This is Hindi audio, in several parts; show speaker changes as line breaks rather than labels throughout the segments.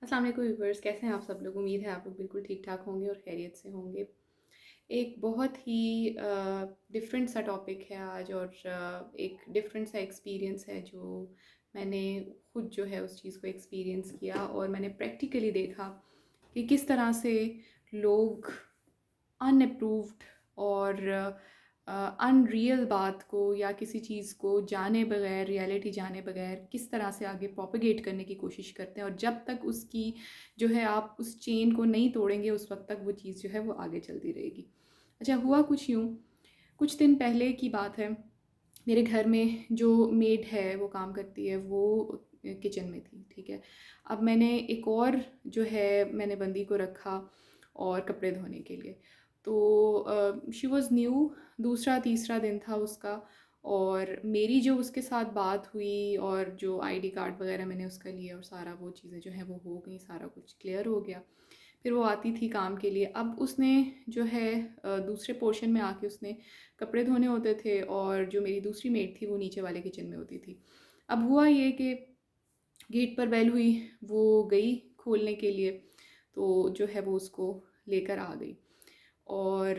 अस्सलाम वालेकुम व्यूअर्स, कैसे हैं आप सब लोग। उम्मीद है आप लोग बिल्कुल ठीक ठाक होंगे और खैरियत से होंगे। एक बहुत ही डिफरेंट सा टॉपिक है आज और एक डिफरेंट सा एक्सपीरियंस है जो मैंने खुद जो है उस चीज़ को एक्सपीरियंस किया और मैंने प्रैक्टिकली देखा कि किस तरह से लोग अनअप्रूव्ड और अनरियल बात को या किसी चीज़ को जाने बगैर, रियलिटी जाने बगैर किस तरह से आगे प्रोपेगेट करने की कोशिश करते हैं, और जब तक उसकी जो है आप उस चेन को नहीं तोड़ेंगे उस वक्त तक वो चीज़ जो है वो आगे चलती रहेगी। अच्छा, हुआ कुछ यूँ, कुछ दिन पहले की बात है। मेरे घर में जो मेड है वो काम करती है, वो किचन में थी, ठीक है। अब मैंने एक और जो है मैंने बंदी को रखा और कपड़े धोने के लिए। तो शी वॉज़ न्यू, दूसरा तीसरा दिन था उसका, और मेरी जो उसके साथ बात हुई और जो आईडी कार्ड वगैरह मैंने उसका लिया और सारा वो चीज़ें जो हैं वो हो गई, सारा कुछ क्लियर हो गया। फिर वो आती थी काम के लिए। अब उसने जो है दूसरे पोर्शन में आके उसने कपड़े धोने होते थे और जो मेरी दूसरी मेड थी वो नीचे वाले किचन में होती थी। अब हुआ ये कि गेट पर बेल हुई, वो गई खोलने के लिए, तो जो है वो उसको लेकर आ गई। और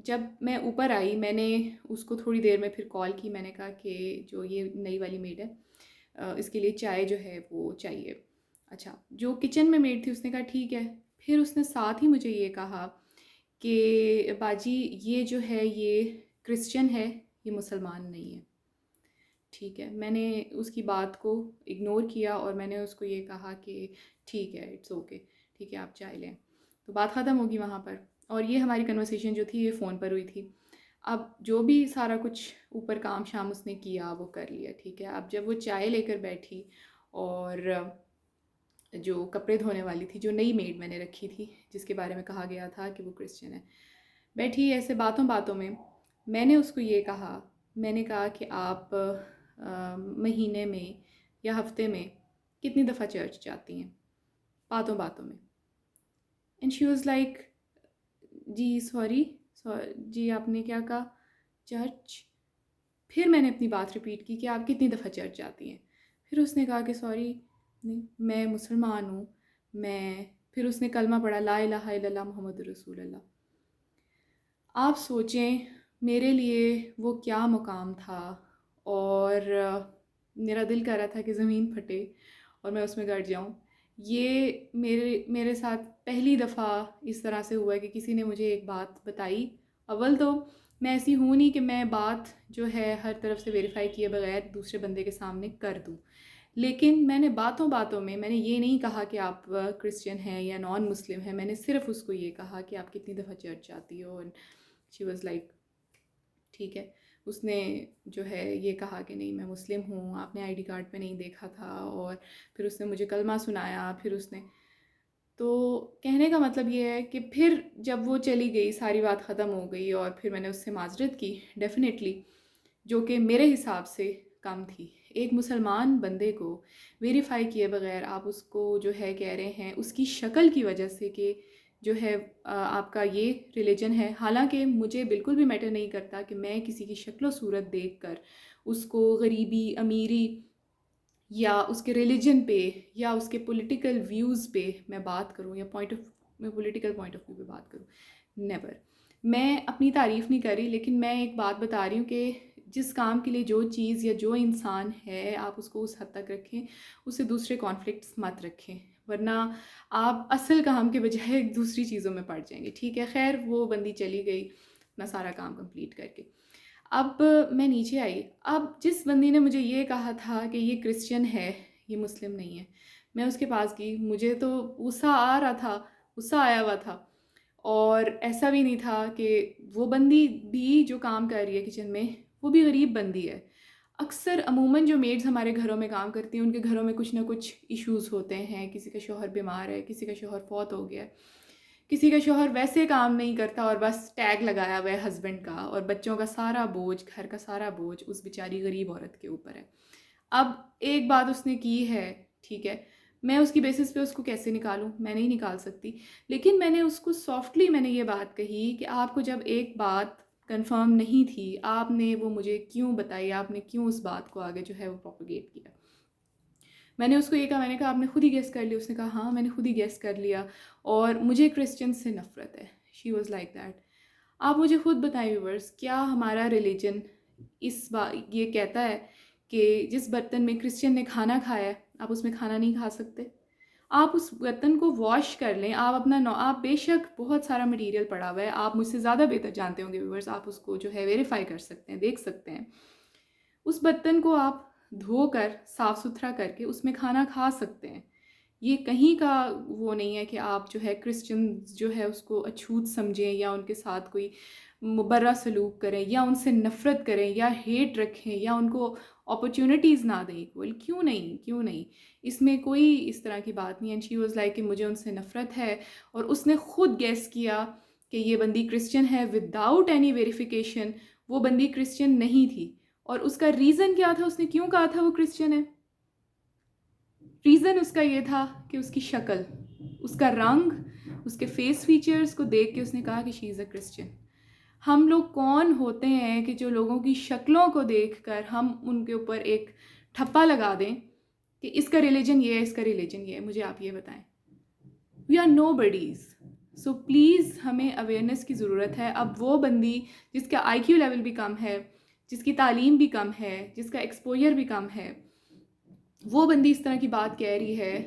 जब मैं ऊपर आई मैंने उसको थोड़ी देर में फिर कॉल की। मैंने कहा कि जो ये नई वाली मेड है इसके लिए चाय जो है वो चाहिए। अच्छा, जो किचन में मेड थी उसने कहा ठीक है। फिर उसने साथ ही मुझे ये कहा कि बाजी ये जो है ये क्रिश्चियन है, ये मुसलमान नहीं है। ठीक है, मैंने उसकी बात को इग्नोर किया और मैंने उसको ये कहा कि ठीक है, इट्स ओके, ठीक है आप चाय लें। तो बात ख़त्म होगी वहाँ पर, और ये हमारी कन्वर्सेशन जो थी ये फ़ोन पर हुई थी। अब जो भी सारा कुछ ऊपर काम शाम उसने किया वो कर लिया, ठीक है। अब जब वो चाय लेकर बैठी और जो कपड़े धोने वाली थी, जो नई मेड मैंने रखी थी जिसके बारे में कहा गया था कि वो क्रिश्चियन है, बैठी ऐसे बातों बातों में मैंने उसको ये कहा, मैंने कहा कि आप महीने में या हफ्ते में कितनी दफ़ा चर्च जाती हैं, बातों बातों में। एंड शी वाज लाइक, जी सॉरी, जी आपने क्या कहा, चर्च। फिर मैंने अपनी बात रिपीट की कि आप कितनी दफ़ा चर्च जाती हैं। फिर उसने कहा कि सॉरी, नहीं मैं मुसलमान हूँ, मैं। फिर उसने कलमा पढ़ा, ला इलाहा इल्लल्लाह मुहम्मदुर रसूलुल्लाह। आप सोचें मेरे लिए वो क्या मुकाम था, और मेरा दिल कर रहा था कि ज़मीन फटे और मैं उसमें गड़ जाऊँ। ये मेरे मेरे साथ पहली दफ़ा इस तरह से हुआ है कि किसी ने मुझे एक बात बताई। अव्वल तो मैं ऐसी हूँ नहीं कि मैं बात जो है हर तरफ से वेरीफ़ाई किए बगैर दूसरे बंदे के सामने कर दूँ। लेकिन मैंने बातों बातों में मैंने ये नहीं कहा कि आप क्रिश्चियन हैं या नॉन मुस्लिम हैं, मैंने सिर्फ़ उसको ये कहा कि आप कितनी दफ़ा चर्च जाती हो। एंड शी वाज़ लाइक ठीक है। उसने जो है ये कहा कि नहीं मैं मुस्लिम हूँ, आपने आईडी कार्ड पे नहीं देखा था, और फिर उसने मुझे कलमा सुनाया। फिर उसने, तो कहने का मतलब ये है कि फिर जब वो चली गई सारी बात ख़त्म हो गई और फिर मैंने उससे माज़रत की डेफ़िनेटली, जो कि मेरे हिसाब से कम थी। एक मुसलमान बंदे को वेरीफ़ाई किए बगैर आप उसको जो है कह रहे हैं उसकी शक्ल की वजह से कि जो है आपका ये रिलीजन है। हालांकि मुझे बिल्कुल भी मैटर नहीं करता कि मैं किसी की शक्ल सूरत देखकर उसको गरीबी अमीरी या उसके रिलीजन पे या उसके पॉलिटिकल व्यूज़ पे मैं बात करूं, या मैं पॉलिटिकल पॉइंट ऑफ व्यू पे बात करूं, नेवर। मैं अपनी तारीफ़ नहीं कर रही, लेकिन मैं एक बात बता रही हूँ कि जिस काम के लिए जो चीज़ या जो इंसान है आप उसको उस हद तक रखें, उससे दूसरे कॉन्फ्लिक्ट्स मत रखें, वरना आप असल काम के बजाय एक दूसरी चीज़ों में पड़ जाएंगे। ठीक है, खैर वो बंदी चली गई अपना सारा काम कंप्लीट करके। अब मैं नीचे आई। अब जिस बंदी ने मुझे ये कहा था कि ये क्रिश्चियन है, ये मुस्लिम नहीं है, मैं उसके पास गई। मुझे तो गुस्सा आ रहा था, गुस्सा आया हुआ था। और ऐसा भी नहीं था कि वो बंदी भी जो काम कर रही है किचन में वो भी गरीब बंदी है। अक्सर अमूमन जो मेड्स हमारे घरों में काम करती हैं उनके घरों में कुछ ना कुछ इश्यूज़ होते हैं। किसी का शौहर बीमार है, किसी का शौहर फौत हो गया है, किसी का शौहर वैसे काम नहीं करता और बस टैग लगाया हुआ है हस्बैंड का, और बच्चों का सारा बोझ, घर का सारा बोझ उस बेचारी गरीब औरत के ऊपर है। अब एक बात उसने की है, ठीक है, मैं उसकी बेसिस पे उसको कैसे निकालूं, मैं नहीं निकाल सकती। लेकिन मैंने उसको सॉफ्टली मैंने ये बात कही कि आपको जब एक बात कंफर्म नहीं थी, आपने वो मुझे क्यों बताई, आपने क्यों उस बात को आगे जो है वो प्रोपोगेट किया। मैंने उसको ये कहा, मैंने कहा आपने खुद ही गेस कर लिया? उसने कहा हाँ मैंने खुद ही गेस कर लिया और मुझे क्रिश्चियन से नफ़रत है। She was like that. आप मुझे खुद बताएं व्यूवर्स, क्या हमारा रिलीजन इस बात ये कहता है कि जिस बर्तन में क्रिश्चियन ने खाना खाया है आप उसमें खाना नहीं खा सकते? आप उस बर्तन को वॉश कर लें, आप अपना आप बेशक बहुत सारा मटेरियल पड़ा हुआ है, आप मुझसे ज़्यादा बेहतर जानते होंगे व्यूवर्स, आप उसको जो है वेरीफाई कर सकते हैं, देख सकते हैं। उस बर्तन को आप धोकर साफ़ सुथरा करके उसमें खाना खा सकते हैं। ये कहीं का वो नहीं है कि आप जो है क्रिश्चियन जो है उसको अछूत समझें या उनके साथ कोई मुबर्रा सलूक करें या उनसे नफ़रत करें या हेट रखें या उनको अपॉर्चुनिटीज़ ना दें इक्वल। क्यों नहीं, क्यों नहीं? इसमें कोई इस तरह की बात नहीं है। एंड शी वाज़ लाइक कि मुझे उनसे नफ़रत है और उसने खुद गेस किया कि ये बंदी क्रिश्चियन है विदाउट एनी वेरिफिकेशन। वो बंदी क्रिश्चियन नहीं थी और उसका रीज़न क्या था, उसने क्यों कहा था वो क्रिश्चियन है? रीज़न उसका ये था कि उसकी शक्ल, उसका रंग, उसके फेस फीचर्स को देख के उसने कहा कि शी इज़ अ क्रिश्चियन। हम लोग कौन होते हैं कि जो लोगों की शक्लों को देखकर हम उनके ऊपर एक ठप्पा लगा दें कि इसका रिलीजन ये है, इसका रिलीजन ये है? मुझे आप ये बताएं। We are no buddies. So please हमें अवेयरनेस की ज़रूरत है। अब वो बंदी जिसका IQ लेवल भी कम है, जिसकी तालीम भी कम है, जिसका एक्सपोजर भी कम है, वो बंदी इस तरह की बात कह रही है,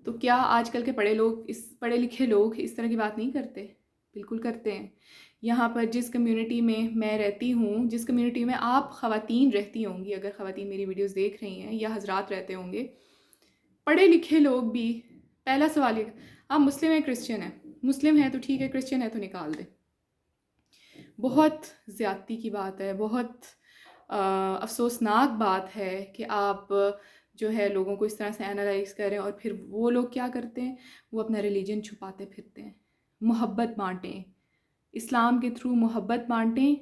तो क्या आजकल के पढ़े लिखे लोग इस तरह की बात नहीं करते? बिल्कुल करते हैं। यहाँ पर जिस कम्युनिटी में मैं रहती हूँ, जिस कम्युनिटी में आप ख़वातीन रहती होंगी, अगर ख़वातीन मेरी वीडियोस देख रही हैं, या हजरात रहते होंगे, पढ़े लिखे लोग भी पहला सवाल ये, आप मुस्लिम हैं क्रिश्चियन है? मुस्लिम है तो ठीक है, क्रिश्चियन है तो निकाल दे। बहुत ज़्यादती की बात है, बहुत अफसोसनाक बात है कि आप जो है लोगों को इस तरह से एनालाइज करें और फिर वो लोग क्या करते हैं, वो अपना रिलीजन छुपाते फिरते हैं। मोहब्बत बांटें, इस्लाम के थ्रू मोहब्बत बांटें।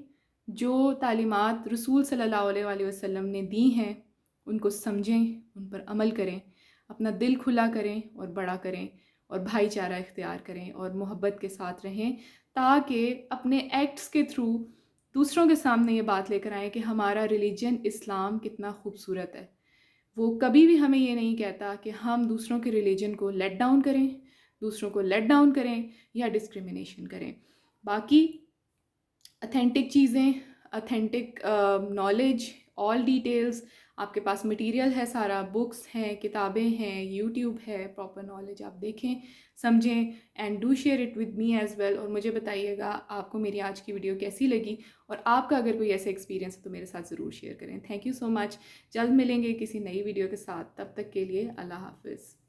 जो तालीमात रसूल सल्लल्लाहु अलैहि वसल्लम ने दी हैं उनको समझें, उन पर अमल करें, अपना दिल खुला करें और बड़ा करें और भाईचारा इख्तियार करें और मोहब्बत के साथ रहें, ताकि अपने एक्ट्स के थ्रू दूसरों के सामने ये बात लेकर आएँ कि हमारा रिलीजन इस्लाम कितना खूबसूरत है। वो कभी भी हमें ये नहीं कहता कि हम दूसरों के रिलीजन को लेट डाउन करें, दूसरों को लेट डाउन करें या डिस्क्रिमिनेशन करें। बाकी अथेंटिक चीज़ें, अथेंटिक नॉलेज, ऑल डिटेल्स, आपके पास मटेरियल है सारा, बुक्स हैं, किताबें हैं, यूट्यूब है, प्रॉपर नॉलेज आप देखें, समझें and do share it with me as well. और मुझे बताइएगा आपको मेरी आज की वीडियो कैसी लगी और आपका अगर कोई ऐसा एक्सपीरियंस है तो मेरे साथ ज़रूर शेयर करें। Thank you so much. जल्द मिलेंगे किसी नई वीडियो के साथ, तब तक के लिए अल्लाह हाफ़िज़।